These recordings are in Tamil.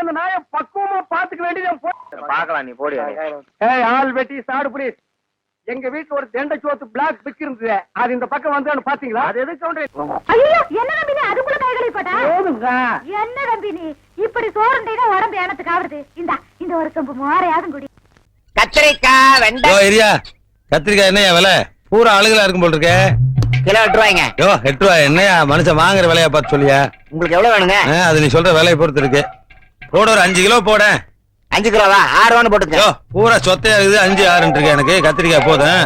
அந்த நாயை பக்குவமா பாத்துக்க வேண்டியது. பாக்கலாம், நீ போடி. ஆள் வெட்டி சாடு புடி. எங்க வீட்டுல ஒரு தெண்டை சோத்து பிளாக் பிக் இருந்தது, அது இந்த பக்கம் வந்து பாத்தீங்களா? அது எதுக்கு? என்ன நம்பி நீ அதுக்குள்ள கைகளை போட்டா? என்ன நம்பி நீ இப்படி சோறுண்டா உடம்பு எனத்துக்கு ஆகுது? இந்த ஒரு கம்பு மோரையாதும் குடி. கத்திரிக்காய், வெண்டைக்காய். கத்திரிக்காய் என்னையா விலை? பூரா அழுகலா இருக்கும் போல் இருக்கு. கிலோ 8 ரூபாய்ங்க. 8 ரூபாய் என்னையா மனுஷன் வாங்குற விலையா பார்த்து சொல்லியா? உங்களுக்கு எவ்வளவு வேணுங்க? அது நீ சொல்ற விலையை பொறுத்து இருக்கு. போட ஒரு 5 கிலோ போட. 5 கிலோவா? 6 ரூபான்னு போட்டுங்க. பூரா சொத்தையா இருக்குது. 5 6 இருக்கு எனக்கு. கத்திரிக்காய் போதும்.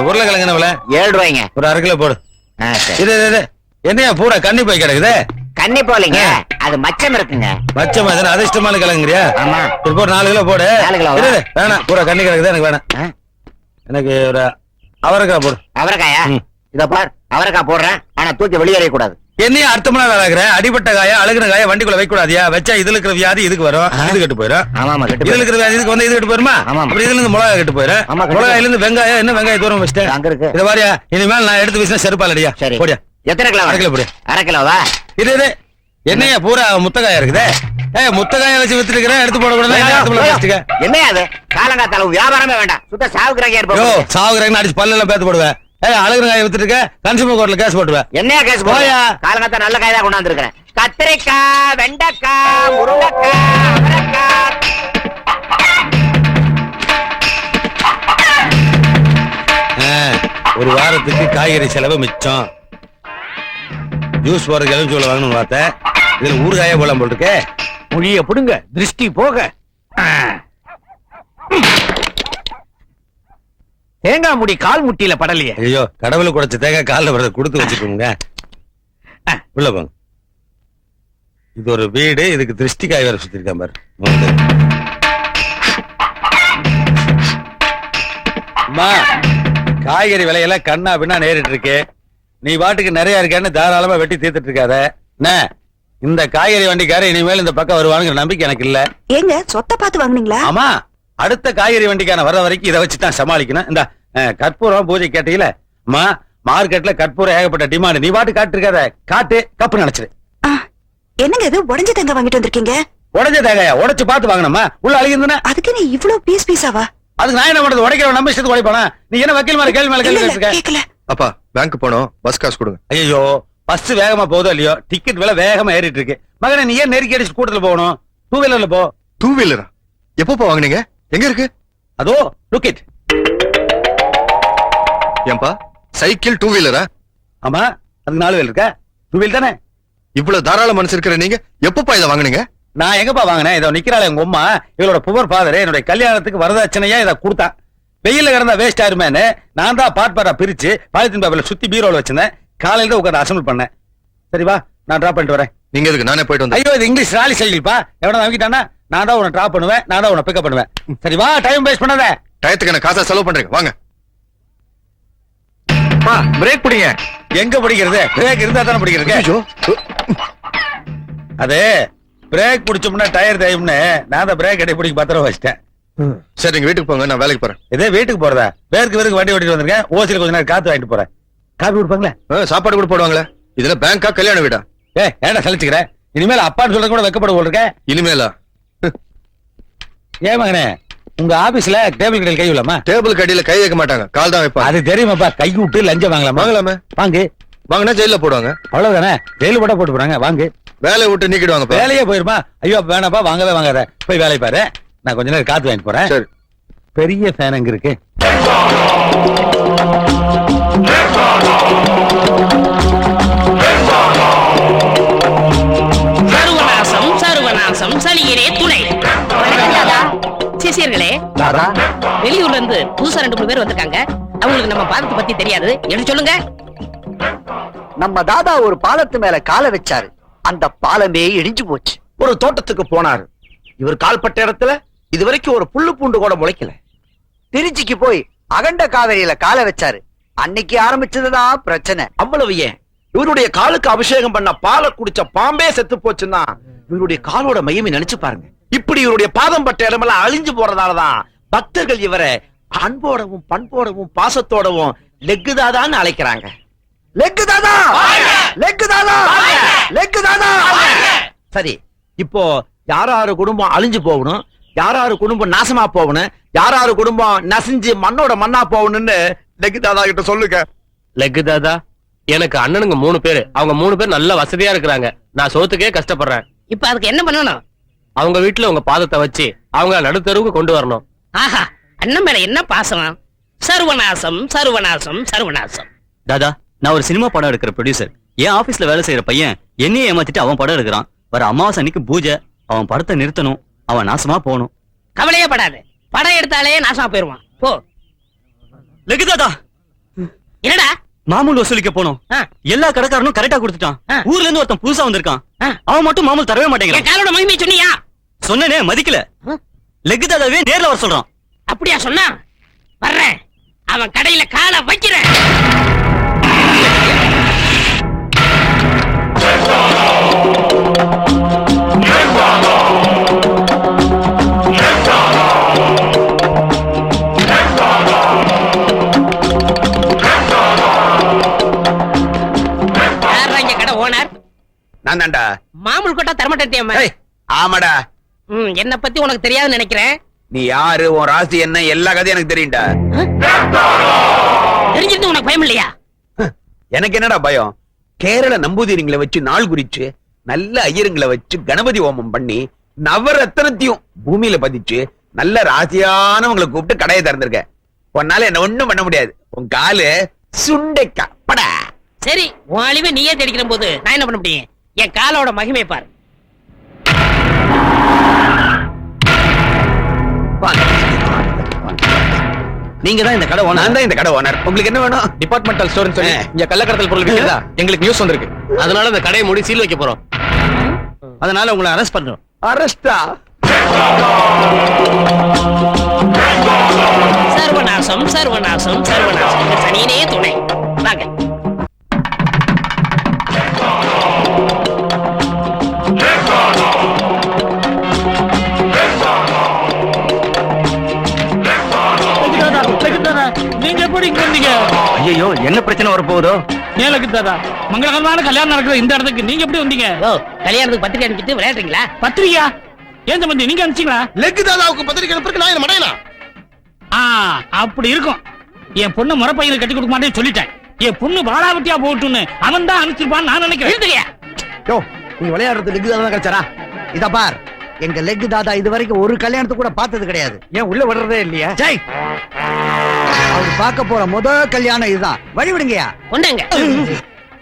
உருளைக்கிழங்கு என்ன விலை? 7 ரூபாய்ங்க. ஒரு 1/2 கிலோ போடு. இது என்னையா பூரா கண்ணி போய் கிடக்குது? கண்ணி போலீங்க, அது மச்சம் இருக்குங்க. மச்சம் அதிர்ஷ்டமான கிழங்குறியா? ஆமா. இப்போ 4 கிலோ போடு. 4 கிலோ வேணாம், பூரா கண்ணி கிடக்குது எனக்கு வேணாம். எனக்கு ஒரு அவரைக்காய் போடு. அவரைக்காயா? இத பார், அவரைக்காய் போடுறேன், ஆனா தூக்கி வெளியேற கூடாது. என்னையும் அர்த்தமா வேலைக்குற? அடிபட்ட காயா அழுகின காயா வண்டிக்குள்ள வைக்க கூடாதியா? வச்சா இதுல இருக்கிற வியாதி இதுக்கு வரும், இது கெட்டு போயிடும். ஆமா, இதுல இருக்கிற வியாதி இதுக்கு வந்து இது கெட்டு போயிருமா? அப்புறம் இதுல இருந்து மிளகாய் கெட்டு போயிடும். மிளகாயில இருந்து வெங்காயம், என்ன வெங்காயம் தூரம் வச்சுட்டேன் அங்க இருக்கு. இத பாரியா, இனிமேல் நான் எடுத்து வீசினா செருப்பாலடியா. போடியா. எத்தனை கிலோ? 1/2 கிலோ போடு. 1/2 கிலோவா? இது என்னையா பூரா முத்தக்காயா இருக்குது? முத்தக்காய வச்சு வித்துட்டு இருக்கிறேன், எடுத்து போடக்கூடாது. என்ன அது? காலங்காத்தால வியாபாரமே வேண்டாம், சுத்த சாவுக்குறாங்க. சாவுக்குறாங்க அடிச்சு பல்ல எல்லாம் பேத்து போடுவேன். அழுகிற காய வித்துட்டு இருக்க, கன்சூமர் கோர்ட்ல கேஸ் போட்டுவேன். என்ன கேஸ் போயா? காலங்காத்தா நல்ல காய் தான் கொண்டாந்து இருக்கிறேன். கத்திரிக்காய், வெண்டைக்காய், முருங்கைக்காய், அவரைக்காய். ஒரு வாரத்துக்கு காய்கறி செலவு மிச்சம். ஜூஸ் போற எலுமிச்சை வாங்கணும்னு பார்த்தேன், இதுல ஊறுகாயே போலாம் போல் இருக்கு. மொழிய புடுங்க, திருஷ்டி போக. தேங்காய் முடி கால் முட்டியில படலையே. ஐயோ, கடவுளை குடைச்ச தேங்காய் காலில் வரத கொடுத்து வச்சுக்கோங்க. உள்ள போங்க. இது ஒரு வீடு, இதுக்கு திருஷ்டி காய் வேற சுத்திருக்கேன் பாரு. அம்மா, காய்கறி விலையெல்லாம் கண்ணா பின்னா நேரிட்டு இருக்கு. நீ பாட்டுக்கு நிறைய இருக்கேன்னு தாராளமா வெட்டி தீர்த்துட்டு இருக்காத. இந்த காய்கறி வண்டிக்கார இனிமேல் இந்த பக்கம் வருவானுங்கிற நம்பிக்கை எனக்கு இல்ல. ஏங்க சொத்தை பார்த்து வாங்குனீங்களா? ஆமா, அடுத்த காய்கறி வண்டிக்கான வர வரைக்கும் இதை வச்சுதான் சமாளிக்கணும். இந்த கற்பூரம் பூஜை கேட்டீங்களா? அம்மா, மார்க்கெட்ல கற்பூரம் ஏகப்பட்ட டிமாண்ட். நீ பாட்டு காட்டு இருக்காத, காட்டு கப்பு நினைச்சிரு. என்னங்க இது உடைஞ்ச தேங்காய் வாங்கிட்டு வந்திருக்கீங்க? உடைஞ்ச தேங்காயா? உடைச்சு பார்த்து வாங்கணுமா? உள்ள அழுகிருந்தா அதுக்கு நீ இவ்வளவு பீஸாவா? அதுக்கு நான் என்ன பண்றது? உடைக்கிற நம்ம இஷ்டத்துக்கு உடைப்பானா? நீ என்ன வக்கீல் மேல கேள்வி மேல கேள்வி கேட்கல. அப்பா, பேங்க் போனோம், பஸ் காசு கொடுங்க. ஐயோ, பஸ் வேகமா போதோ இல்லையோ, டிக்கெட் விலை வேகமா ஏறிட்டு இருக்கு. மகனே, நீ ஏன் நெருக்கி அடிச்சு கூட்டத்துல போகணும்? 2 வீலர்ல போ. 2 வீலரா? எப்பப்பா வாங்குனீங்க? எங்க இருக்கு? அதோ லுக் இட். ஏன்பா, சைக்கிள் 2 வீலரா? ஆமா, அதுக்கு 4 வீலர் இருக்கா? 2 வீலர் தானே. இவ்வளவு தாராள மனசு இருக்கிற நீங்க எப்பப்பா இதை வாங்குனீங்க? நான் எங்கப்பா வாங்கினேன்? இதோ நிக்கிறாள் எங்க அம்மா, இவளோட புவர் ஃபாதர் என்னுடைய கல்யாணத்துக்கு வரதட்சணையா இதை கொடுத்தான். வெயில கிடந்தா வேஸ்ட் ஆயிருமேன்னு நான் தான் பாட்பாரா பிரிச்சு பாலித்தீன் பேப்பர்ல சுத்தி பீரோல வச்சிருந்தேன். காலையில உட்காந்து அசம்பிள் பண்ணேன். சரிவா, நான் டிராப் பண்ணிட்டு வரேன். நீங்க எதுக்கு? நானே போயிட்டு வந்தேன். ஐயோ, இது இங்கிலீஷ் ராலி சைக்கிள்ப்பா. எவனா வாங்கிட்டானா நான் தான் உன்னை டிராப் பண்ணுவேன், நான் தான் உன்னை பிக்கப் பண்ணுவேன். சரிவா, டைம் வேஸ்ட் பண்ணாத. டயத்துக்கு என்ன காசா செலவு பண்றீங்க? வாங்க. பிரேக் பிடிங்க. எங்க பிடிக்கிறது? பிரேக் இருந்தா தானே பிடிக்கிறது. அது பிரேக் பிடிச்சோம்னா டயர் தேயும்னு நான் தான் பிரேக் அடி பிடிக்க 10 ரூபா வச்சிட்டேன். சரி, நீங்க வீட்டுக்கு போங்க, நான் வேலைக்கு போறேன். இதே வீட்டுக்கு போறதா? வேருக்கு வண்டி ஓட்டிட்டு வந்திருக்கேன். ஓசில கொஞ்ச நேரம் காத்து வாங்கிட்டு போறேன். காப்பி கொடுப்பாங்களே? சாப்பாடு கூட போடுவாங்களே. இதுல பேங்கா கல்யாண வீடா? ஏன்டா சலிச்சுக்கிறேன்? இனிமேல் அப்பான்னு சொல்றது கூட வெக்கப்பட போல் இருக்க. இனிமேலா? ஏன் மகனே, உங்க ஆபீஸ்ல டேபிள் கடையில் கை விடலாமா? டேபிள் கடையில கை வைக்க மாட்டாங்க, கால் தான் வைப்பாங்க. அது தெரியுமாப்பா. கை விட்டு லஞ்சம் வாங்கலாமா? வாங்கலாமே. வாங்கு. வாங்கினா ஜெயில போடுவாங்க. அவ்வளவுதானே, ஜெயில போட போட்டு போறாங்க. வாங்கு. வேலையை விட்டு நீக்கிடுவாங்க. வேலையே போயிருமா? ஐயோ வேணாப்பா, வாங்கவே வாங்காத. போய் வேலையை பாரு, நான் கொஞ்ச நேரம் காத்து வாங்கிட்டு போறேன். சரி. பெரிய ஃபேன் அங்க இருக்கு. சர்வநாசம் சர்வநாசம் சலியரே துணை. சிசியர்களே, வெளியூர்ல இருந்து புதுசா 2-3 பேர் வந்திருக்காங்க. அவங்களுக்கு நம்ம பாலத்தை பத்தி தெரியாது, எடுத்து சொல்லுங்க. நம்ம தாதா ஒரு பாலத்து மேல காலை வச்சாரு, அந்த பாலமே இடிஞ்சு போச்சு. ஒரு தோட்டத்துக்கு போனாரு. இவர் கால்பட்ட இடத்துல இதுவரைக்கும் ஒரு புல்லு பூண்டு கூட முளைக்கல. திருச்சிக்கு போய் அகண்ட காவிரியில காலை வச்சாரு, அன்னைக்கு ஆரம்பிச்சதுதான் பிரச்சனை. அவ்வளவு ஏன், இவருடைய காலுக்கு அபிஷேகம் பண்ண பாலை குடிச்ச பாம்பே செத்து போச்சுன்னா இவருடைய காலோட மையமே நினைச்சு பாருங்க. இப்படி இவருடைய பாதம் பட்ட இடமெல்லாம் அழிஞ்சு போறதாலதான் பக்தர்கள் இவரை அன்போடவும் பண்போடவும் பாசத்தோடவும் லெக்குதாதான்னு அழைக்கிறாங்க. லெக்குதாதா, லெக்குதாதா, லெக்குதாதா. சரி, இப்போ யாராரு குடும்பம் அழிஞ்சு போகணும், யாராரு குடும்பம் நாசமா போகணும், யாராரு குடும்பம் நசிஞ்சு மண்ணோட மண்ணா போகணும்னு லெக்கு தாதா கிட்ட சொல்லுங்க. லெக்கு தாதா, எனக்கு அண்ணனுங்க 3 பேரு. அவங்க 3 பேர் நல்ல வசதியா இருக்கிறாங்க. நான் சோத்துக்கே கஷ்டப்படுறேன். இப்ப அதுக்கு என்ன பண்ணணும்? அவங்க வீட்டுல உங்க பாதத்தை வச்சு அவங்க நடுத்தருவுக்கு கொண்டு வரணும். ஆஹா, அண்ணன் மேல என்ன பாசம்! சர்வநாசம் சர்வநாசம் சர்வநாசம். தாதா, நான் ஒரு சினிமா படம் எடுக்கிற ப்ரொடியூசர். என் ஆபீஸ்ல வேலை செய்யற பையன் என்னையே ஏமாத்திட்டு அவன் படம் எடுக்கிறான். வர அமாவாசை அன்னைக்கு பூஜை. அவன் படத்தை நிறுத்தணும். அவன் நாசமா போகணும். கவலையே படாது, படம் எடுத்தாலே நாசமா போயிருவான். போ. லெக்கு தாதா, என்னடா? மாமூல் வசூலிக்க போனோம். ஆ. எல்லா கடைக்காரனும் கரெக்டா கொடுத்துட்டான். ஆ. ஊர்ல இருந்து ஒருத்தன் புதுசா வந்திருக்கான். ஆ. அவன் மட்டும் மாமூல் தரவே என் மாட்டேங்கிறான். காலோட மகிமை சொன்னியா? சொன்னனே மதிக்கல. ஆ. லெக்கு தாதாவே நேர்ல வர சொல்றான். அப்படியா சொன்னா? வர்றேன், அவன் கடையில காலை வைக்கிறேன். யார்ரா இங்க கடை ஓனர்? நான் தான்டா. மாமூல் கொட்டா தரமாட்டேன். ஏய், ஆமாடா. என்ன பத்தி உனக்கு தெரியாதுன்னு நினைக்கிறேன். நீ யாரு, உன் ராசி என்ன, எல்லா கதையும் எனக்கு தெரியும்டா. தெரிஞ்சிருந்து உனக்கு பயம் இல்லையா? எனக்கு என்னடா பயம்? கேரள நம்பூதிரிங்களை வச்சு நாள் குறிச்சு, நல்ல ஐயருங்களை வச்சு கணபதி ஹோமம் பண்ணி நவரத்தனத்தையும் பூமியில பதிச்சு நல்ல ராசியானவங்களை கூப்பிட்டு கடையை திறந்திருக்க. உன்னால என்ன ஒண்ணும் பண்ண முடியாது. உன் காலு சுண்டைக்கா படா. சரி, உன் அழிவை நீயே தேடிக்கிற போது நான் என்ன பண்ண முடியும்? என் காலோட மகிமை பாரு. நீங்க தான் இந்த கடை ஓனர். நான் தான் இந்த கடை ஓனர். உங்களுக்கு என்ன வேணும்? டிபார்ட்மெண்டல் ஸ்டோர்னு சொல்லி இங்க கள்ளக்கடத்தல் பொருள் விக்கிறதா எங்களுக்கு நியூஸ் வந்திருக்கு. அதனால இந்த கடையை மூடி சீல் வைக்க போறோம். அதனால உங்களை அரெஸ்ட் பண்றோம். அரெஸ்டா? சர்வநாசம் சர்வநாசம் சர்வநாசம். இந்த சனியனே துணை. வாங்க. நீங்க எப்படி இங்க வந்தீங்க? ஐயோ, என்ன பிரச்சனை வரப்போகுதோ? மேலக்கு தாதா, மங்களகரமான கல்யாணம் நடக்கிற இந்த இடத்துக்கு நீங்க எப்படி வந்தீங்க? ஓ, கல்யாணத்துக்கு பத்திரிக்கை அனுப்பிச்சிட்டு விளையாடுறீங்களா? பத்திரிகையா? ஏன் சம்பந்தி நீங்க அனுப்பிச்சீங்களா? லெக்கு தாதாவுக்கு பத்திரிக்கை அனுப்புறதுக்கு நான் என்ன மடையலாம்? அப்படி இருக்கும். என் பொண்ணு முறப்பையனை கட்டி கொடுக்க மாட்டேன்னு சொல்லிட்டேன். என் பொண்ணு பாலாவட்டியா போட்டுன்னு அவன் தான் அனுப்பிச்சிருப்பான்னு நான் நினைக்கிறேன். யோ, நீ விளையாடுறது லெக்கு தாதா கிடைச்சாரா? இத பார், எங்க லெக் தாதா இது வரைக்கும் ஒரு கல்யாணத்துக்கு கூட பார்த்தது கிடையாது. ஏன் உள்ள விடுறதே இல்லையா? ஜெய், அவர் பார்க்க போற கல்யாணம் இதுதான். வழி விடுங்கயா. கொண்டாங்க.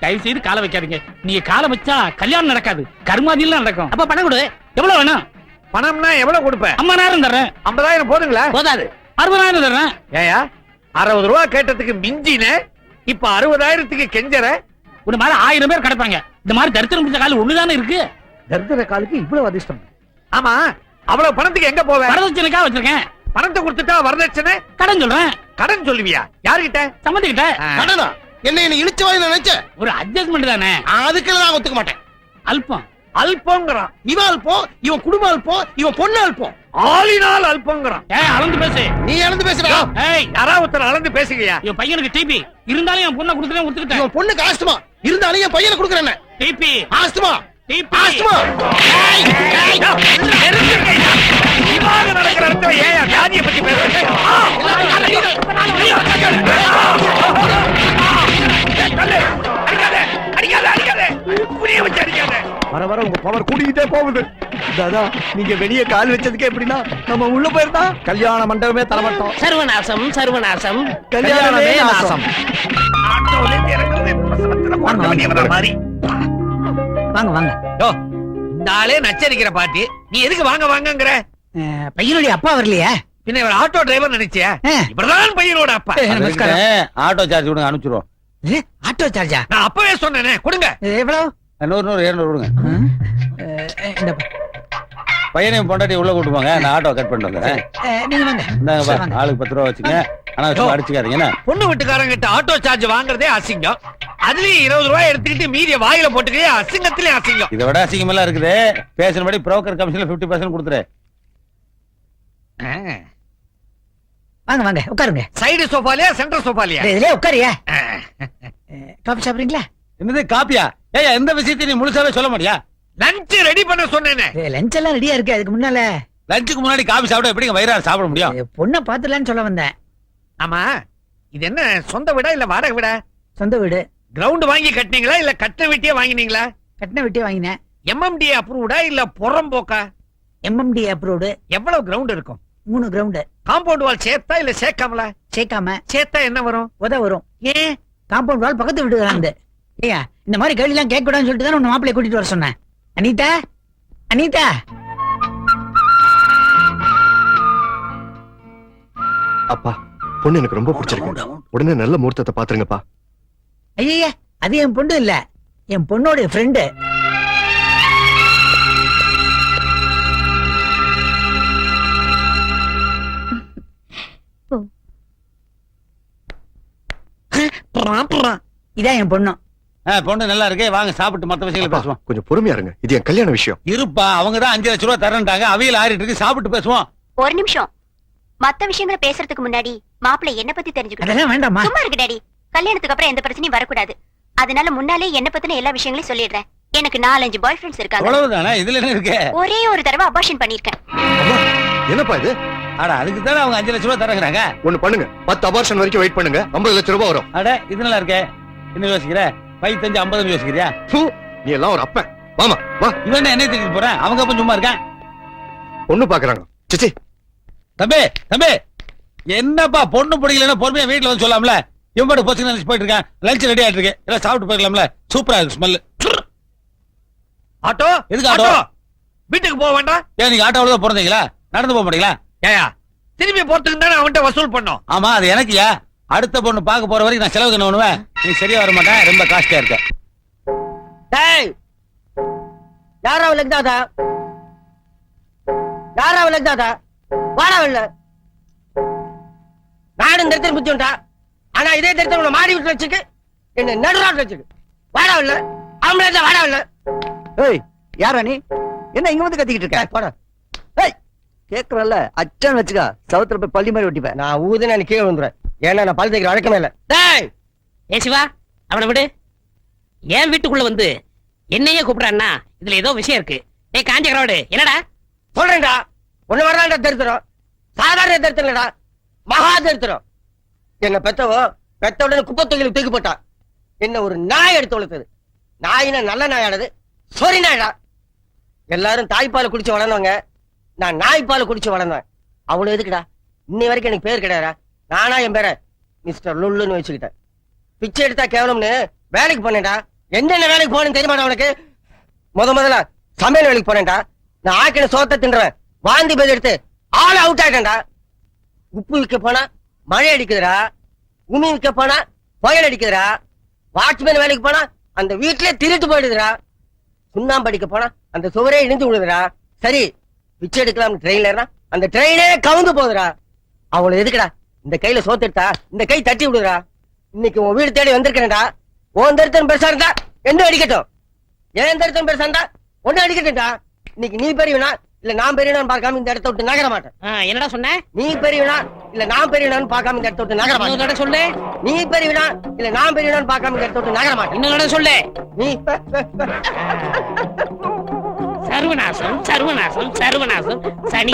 தயவு செய்து காலை வைக்காதீங்க. நீங்க காலை வச்சா கல்யாணம் நடக்காது, கர்மாதியெல்லாம் நடக்கும். அப்ப பணம் கொடு. எவ்வளவு வேணும்? பணம்னா எவ்வளவு கொடுப்பேன்? 50,000 தர்றேன். 50,000 போதுங்களா? போதாது. 60,000 தர்றேன். ஏயா 60 ரூபா கேட்டதுக்கு மிஞ்சின, இப்ப 60,000க்கு கெஞ்சற? ஒரு மாதிரி 1000 பேர் கிடப்பாங்க. இந்த மாதிரி தரித்திரம் பிடிச்ச கால் ஒண்ணுதானே இருக்கு. தர்தர காலுக்கு இவ்வளவு அதிர்ஷ்டம். ஆமா, அவ்வளவு பணத்துக்கு எங்க போவேன்? வரதட்சணைக்காக வச்சிருக்கேன். பணத்தை கொடுத்துட்டா வரதட்சணை? கடன் சொல்றேன். கடன் சொல்லுவியா? யாருகிட்ட? சம்மந்திக்கிட்ட. கடனா? என்ன இழிச்ச வாய் நினைச்ச? ஒரு அட்ஜஸ்ட்மெண்ட் தானே. அதுக்கெல்லாம் நான் ஒத்துக்க மாட்டேன். அல்பம். அல்பங்கிறான். இவன் அல்பம், இவன் குடும்பம் அல்பம், இவன் பொண்ணு அல்பம். ஆளினால் அல்பங்கிறான். அளந்து பேசு. நீ இழந்து பேசுறா? ஏய், யாராவது ஒருத்தர் அளந்து பேசுங்கயா. என் பையனுக்கு டிபி இருந்தாலும் என் பொண்ணை கொடுத்துட்டேன், ஒத்துக்கிட்டேன். இவன் பொண்ணுக்கு ஆஸ்துமா இருந்தாலும் என் பையனை கொடுக்குறேன். TB asthma TB asthma. இவாக நடக்கிற இடத்துல ஏன் வியாதியை பத்தி பேசுறீங்க? வர வர உங்க பவர் கூடிக்கிட்டே போகுது. தாதா, நீங்க வெளியே கால் வச்சதுக்கு எப்படின்னா நம்ம உள்ள போயிருந்தா கல்யாண மண்டபமே தரமாட்டோம். சர்வநாசம் சர்வநாசம். கல்யாணமே நாசம். ஆட்டோல இருந்து இறங்குறது பிரசவத்துல குழந்தை வெளியே வர மாதிரி. வாங்க வாங்க. இந்த ஆளே நச்சரிக்கிற பாட்டி, நீ எதுக்கு வாங்க வாங்கங்கிற? பையனுடைய அப்பா வரலையா? பின்ன இவர் ஆட்டோ டிரைவர் நினைச்சியா? ஆ. இவர்தான் பையனோட அப்பா. நமஸ்காரம். ஆட்டோ சார்ஜ் கொடுங்க, அனுப்பிச்சிருவோம். ஆட்டோ சார்ஜா? நான் அப்பவே சொன்னேனே, கொடுங்க. எவ்வளவு? 100 200 கொடுங்க. இந்த பையனையும் பொண்டாட்டி உள்ள கூட்டு போங்க, நான் ஆட்டோ கட் பண்ணிட்டு வந்துடுறேன். நீங்க வாங்க. இந்தாங்க பா, ஆளுக்கு 10 ரூபா வச்சுங்க. ஆனா சும்மா அடிச்சுக்காதீங்க என்ன? பொண்ணு வீட்டுக்காரங்க கிட்ட ஆட்டோ சார்ஜ் வாங்குறதே அசிங்கம். அதுலயும் 20 ரூபாய் எடுத்துக்கிட்டு மீதிய வாயில போட்டுக்கே அசிங்கத்திலே அசிங்கம். இதை விட அசிங்கமெல்லாம் இருக்குது. பேசினபடி புரோக்கர் கமிஷன்ல 50% கொடுத்துரு. வாங்க வாங்க, உட்காருங்க. சைடு சோஃபாலியா சென்டர் சோஃபாலியா? இதுலயே உட்காரியா. காபி சாப்பிடுறீங்களா? என்னது காப்பியா? ஏய், எந்த விஷயத்தையும் நீ முழுசாவே சொல்ல முடியா? லஞ்ச் ரெடி பண்ண சொன்னேனே. லஞ்ச் எல்லாம் ரெடியா இருக்கு. அதுக்கு முன்னால லஞ்சுக்கு முன்னாடி காபி சாப்பிட எப்படிங்க வயிறார சாப்பிட முடியும்? பொண்ணை பாத்துலான்னு சொல்ல வந்தேன். ஆமா, இது என்ன சொந்த வீடா இல்ல வாடகை வீடா? சொந்த வீடு. கிரவுண்ட் வாங்கி கட்டினீங்களா இல்ல கட்ட வீட்டியே வாங்கினீங்களா? கட்டின வெட்டி வாங்கினேன். எம்எம்டி அப்ரூவ்டா இல்ல புறம்போக்கா? MMT approved. எவ்வளவு கிரவுண்ட் இருக்கும்? 3 கிரவுண்டு. காம்பவுண்ட் வால் சேர்த்தா இல்ல சேர்க்காமலா? சேர்க்காம. சேர்த்தா என்ன வரும்? உத வரும். ஏன்? காம்பவுண்ட் வால் பக்கத்து வீட்டுக்கு. ஏயா இந்த மாதிரி கேள்வி எல்லாம் கேட்க கூடாதுன்னு சொல்லிட்டு தான் உன்னை மாப்பிள்ளை கூட்டிட்டு வர சொன்னேன். அனிதா, அனிதா. அப்பா, பொண்ணு எனக்கு ரொம்ப பிடிச்சிருக்கு. உடனே நல்ல முகூர்த்தத்தை பாத்துருங்கப்பா. ஐயா, அது என் பொண்ணு இல்ல, என் பொண்ணோட ஃப்ரெண்டு. இதான் என் பொண்ணு. பொண்ணு நல்லா இருக்கு, வாங்க சாப்பிட்டு மத்த விஷயங்களை அப்பா, பேசுவோம். கொஞ்சம் பொறுமையா இருங்க. இது என் கல்யாண விஷயம். இருப்பா, அவங்க தான் 5 லட்சம் ரூபாய் தரேன்ட்டாங்க. அவையில் ஆறிட்டு இருக்கு, சாப்பிட்டு பேசுவோம். ஒரு நிமிஷம். மத்த விஷயங்களை பேசுறதுக்கு முன்னாடி மாப்பிள்ளை என்ன பத்தி தெரிஞ்சுக்கணும். அதெல்லாம் வேண்டாமா? சும்மா இருக்கு டாடி. கல்யாணத்துக்கு அப்புறம் எந்த பிரச்சனையும் வரக்கூடாது. அதனால முன்னாலே என்ன பத்தின எல்லா விஷயங்களையும் சொல்லிடுறேன். எனக்கு 4-5 பாய் ஃப்ரெண்ட்ஸ் இருக்காங்க. அவ்வளவுதானே, இதுல என்ன இருக்கு? ஒரே ஒரு தடவை அபார்ஷன் பண்ணிருக்கேன். அம்மா, என்னப்பா இது? அட அதுக்கு தானே அவங்க 5 லட்சம் ரூபாய் தரங்கிறாங்க. ஒண்ணு பண்ணுங்க, 10 அபார்ஷன் வரைக்கும் வெயிட் பண்ணுங்க. 50 லட்சம் ரூபாய் வரும். அட இது நல்லா இருக்கே. என்ன யோசிக்கிற? 5 50 யோசிக்கிறியா? ஃபு, நீ எல்லாம் ஒரு அப்பன். வாமா வா. இவன் என்ன தெரிஞ்சு போறேன்? அவங்க அப்ப சும்மா இருக்கேன். பொண்ணு பாக்குறாங்க. சிச்சி, தம்பி தம்பி, என்னப்பா பொண்ணு பிடிக்கலன்னா பொறுமையா வீட்டுல வந்து சொல்லாம்ல. இவன் பாட்டு போச்சு நினைச்சு போயிட்டு இருக்கேன். லஞ்ச் ரெடி ஆயிட்டு இருக்கு, எல்லாம் சாப்பிட்டு போயிடலாம்ல. சூப்பரா இருக்கு ஸ்மெல். ஆட்டோ? எதுக்கு ஆட்டோ? வீட்டுக்கு போக வேண்டாம்? ஏன் நீங்க ஆட்டோவில் தான் பிறந்தீங்களா? நடந்து போக மாட்டீங்களா? ஏயா, திரும்பி போறதுக்கு தானே அவன்கிட்ட வசூல் பண்ணோம். ஆமா, அது எனக்குயா. அடுத்த பொண்ணு பார்க்க போற வரைக்கும் நான் செலவுக்கு என்ன பண்ணுவேன்? நீ சரியா வர மாட்டேன், ரொம்ப காஸ்ட்லியா இருக்க. டேய், யாரா விளக்குதாதா? யாரா விளக்குதாதா? வாடா வெளில. நானும் இந்த இடத்துல புத்தி உண்டா? ஆனா இதே இடத்துல உன்னை மாடி விட்டு வச்சுக்கு என்ன நடுராட்டு வச்சுக்கு. வாடா வெளில. ஆம்பளை வாடா வெளில. ஏய், யாரா நீ? என்ன இங்க வந்து கத்திக்கிட்டு இருக்க? போடா. ஏய், கேக்குறல்ல, அச்சான் வச்சுக்க. சவுத்துல போய் பள்ளி மாதிரி ஒட்டிப்பேன். நான் ஊதுனா நீ கீழே வந்துடுறேன். ஏன்னா நான் பல் தைக்கிற அடக்கமே இல்ல. டேய், ஏ சிவா, அவனை விடு. ஏன் வீட்டுக்குள்ள வந்து என்னையே கூப்பிடான்னா இதுல ஏதோ விஷயம் இருக்கு. ஏ காஞ்சகரோடு, என்னடா சொல்றேன்டா. ஒண்ணு வரதான்டா தரித்திரம். சாதாரண தரித்திரம் இல்லடா, மகா தரித்திரம். என்ன பெத்தவோ பெத்த உடனே குப்பை தொகையில தூக்கி போட்டா. என்ன ஒரு நாய் எடுத்து வளர்த்தது. நாயினா நல்ல நாயானது, சொரி நாயடா. எல்லாரும் தாய்ப்பாலை குடிச்சு வளர்ந்தவங்க, நான் நாய்ப்பாலை குடிச்சு வளர்ந்தேன். அவ்வளவு எதுக்குடா? இன்னை வரைக்கும் எனக்கு பேர் கிடையாதா? நானா என் பேரை மிஸ்டர் லுல்லுன்னு வச்சுக்கிட்டேன். பிச்சை எடுத்தா கேவலம்னு வேலைக்கு போனேன்டா. என்னென்ன வேலைக்கு போனேன்னு தெரியுமாடா உனக்கு? முதல்ல சமையல் வேலைக்கு போனேன்டா. நான் ஆக்கின சோத்தை தின்றேன். வாந்தி பேர் எடுத்து ஆள் அவுட் ஆயிட்டேன்டா. உப்பு விற்க போனா மழை அடிக்குதுடா. உமி விற்க போனா புயல் அடிக்குதுடா. வாட்ச்மேன் வேலைக்கு போனா அந்த வீட்லயே திருட்டு போயிடுதுடா. சுண்ணாம்பு அடிக்க போனா அந்த சுவரே இடிஞ்சு விடுதுடா. சரி, பிச்சை எடுக்கலாம் ட்ரெயின்ல ஏறினா அந்த ட்ரெயினே கவுந்து போகுதுடா. அவ்வளவு எதுக்குடா? இந்த கையில சோத்து எடுத்தா இந்த கை தட்டி விடுறா. இன்னைக்கு உன் வீடு தேடி வந்திருக்கேன்டா. உன் தருத்தம் பெருசா இருந்தா என்ன அடிக்கட்டும், ஏன் தருத்தம் பெருசா இருந்தா ஒன்னு அடிக்கட்டும்டா. இன்னைக்கு நீ பெரியவனா இல்ல நான் பெரியவனான்னு பார்க்காம இந்த இடத்த விட்டு நகர மாட்டேன். என்னடா சொன்ன? நீ பெரியவனா இல்ல நான் பெரியவனான்னு பார்க்காம இந்த இடத்த விட்டு நகர மாட்டேன். இன்னொரு சொல்லு. நீ பெரியவனா இல்ல நான் பெரியவனான்னு பார்க்காம இந்த இடத்த விட்டு நகர மாட்டேன். இன்னொரு சொல்லு. நீ சர்வநாசம் சர்வநாசம் சர்வநாசம் சனி